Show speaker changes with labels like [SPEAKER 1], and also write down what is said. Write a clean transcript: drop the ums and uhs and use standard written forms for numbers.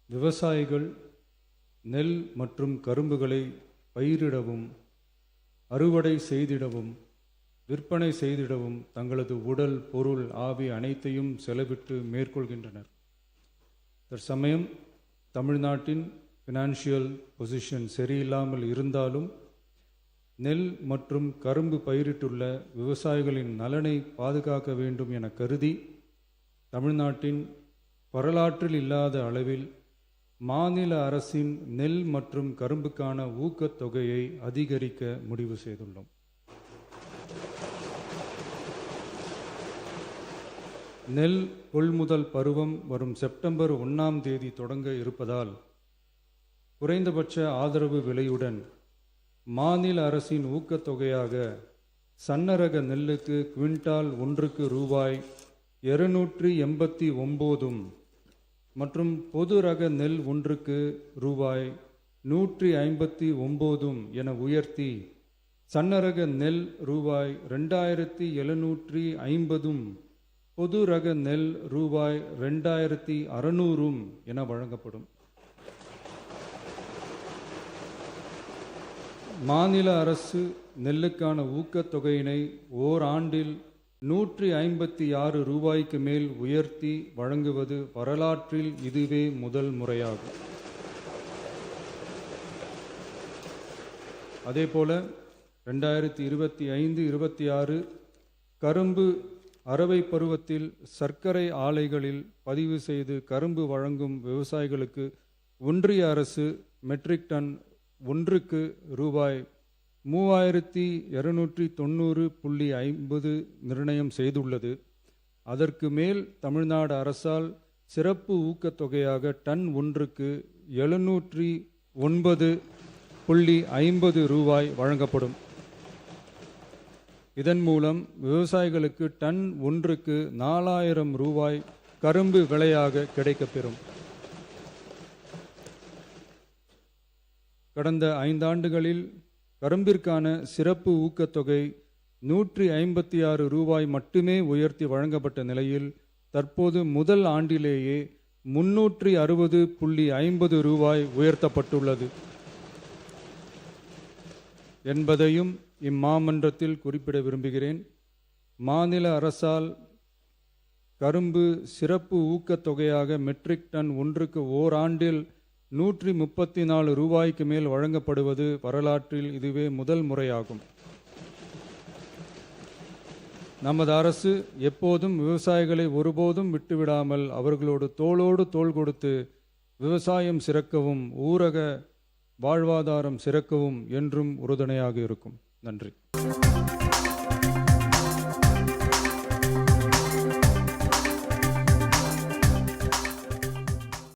[SPEAKER 1] விவசாயிகள் நெல் மற்றும் கரும்புகளை பயிரிடவும், அறுவடை செய்திடவும், விற்பனை செய்திடவும் தங்களது உடல், பொருள், ஆவி அனைத்தையும் செலவிட்டு மேற்கொள்கின்றனர். தற்சமயம் தமிழ்நாட்டின் ஃபினான்ஷியல் பொசிஷன் சரியில்லாமல் இருந்தாலும் நெல் மற்றும் கரும்பு பயிரிட்டுள்ள விவசாயிகளின் நலனை பாதுகாக்க வேண்டும் என கருதி தமிழ்நாட்டின் வரலாற்றில் இல்லாத அளவில் மாநில அரசின் நெல் மற்றும் கரும்புக்கான ஊக்கத்தொகையை அதிகரிக்க முடிவு செய்துள்ளோம். நெல் கொள்முதல் பருவம் வரும் செப்டம்பர் 1ஆம் தேதி தொடங்க இருப்பதால் குறைந்தபட்ச ஆதரவு விலையுடன் மாநில அரசின் ஊக்கத்தொகையாக சன்னரக நெல்லுக்கு குவிண்டால் ஒன்றுக்கு ரூபாய் 289 மற்றும் பொது ரக நெல் ஒன்றுக்கு ரூபாய் 159 என உயர்த்தி சன்னரக நெல் ரூபாய் 2750 பொது ரக நெல் ரூபாய் 2600 என வழங்கப்படும். மாநில அரசு நெல்லுக்கான ஊக்கத்தொகையினை ஓராண்டில் 156 ரூபாய்க்கு மேல் உயர்த்தி வழங்குவது வரலாற்றில் இதுவே முதல் முறையாகும். அதேபோல 2025-26 கரும்பு அரவை பருவத்தில் சர்க்கரை ஆலைகளில் பதிவு செய்து கரும்பு வழங்கும் விவசாயிகளுக்கு ஒன்றிய அரசு மெட்ரிக் டன் ஒன்றுக்கு ரூபாய் 3290.50 நிர்ணயம் செய்துள்ளது. அதற்கு மேல் தமிழ்நாடு அரசால் சிறப்பு ஊக்கத்தொகையாக டன் ஒன்றுக்கு 709.50 ரூபாய் வழங்கப்படும். இதன் மூலம் விவசாயிகளுக்கு டன் ஒன்றுக்கு 4000 ரூபாய் கரும்பு விலையாக கிடைக்கப்பெறும். கடந்த 5 ஆண்டுகளில் கரும்பிற்கான சிறப்பு ஊக்கத்தொகை 156 ரூபாய் மட்டுமே உயர்த்தி வழங்கப்பட்ட நிலையில் தற்போது முதல் ஆண்டிலேயே 360.50 ரூபாய் உயர்த்தப்பட்டுள்ளது என்பதையும் இம்மாமன்றத்தில் குறிப்பிட விரும்புகிறேன். மாநில அரசால் கரும்பு சிறப்பு ஊக்கத்தொகையாக மெட்ரிக் டன் ஒன்றுக்கு ஓராண்டில் 134 ரூபாய்க்கு மேல் வழங்கப்படுவது வரலாற்றில் இதுவே முதல் முறையாகும். நமது அரசு எப்போதும் விவசாயிகளை ஒருபோதும் விட்டுவிடாமல் அவர்களோடு தோளோடு தோள் கொடுத்து விவசாயம் சிறக்கவும் ஊரக வாழ்வாதாரம் சிறக்கவும் என்றும் உறுதுணையாக இருக்கும். நன்றி.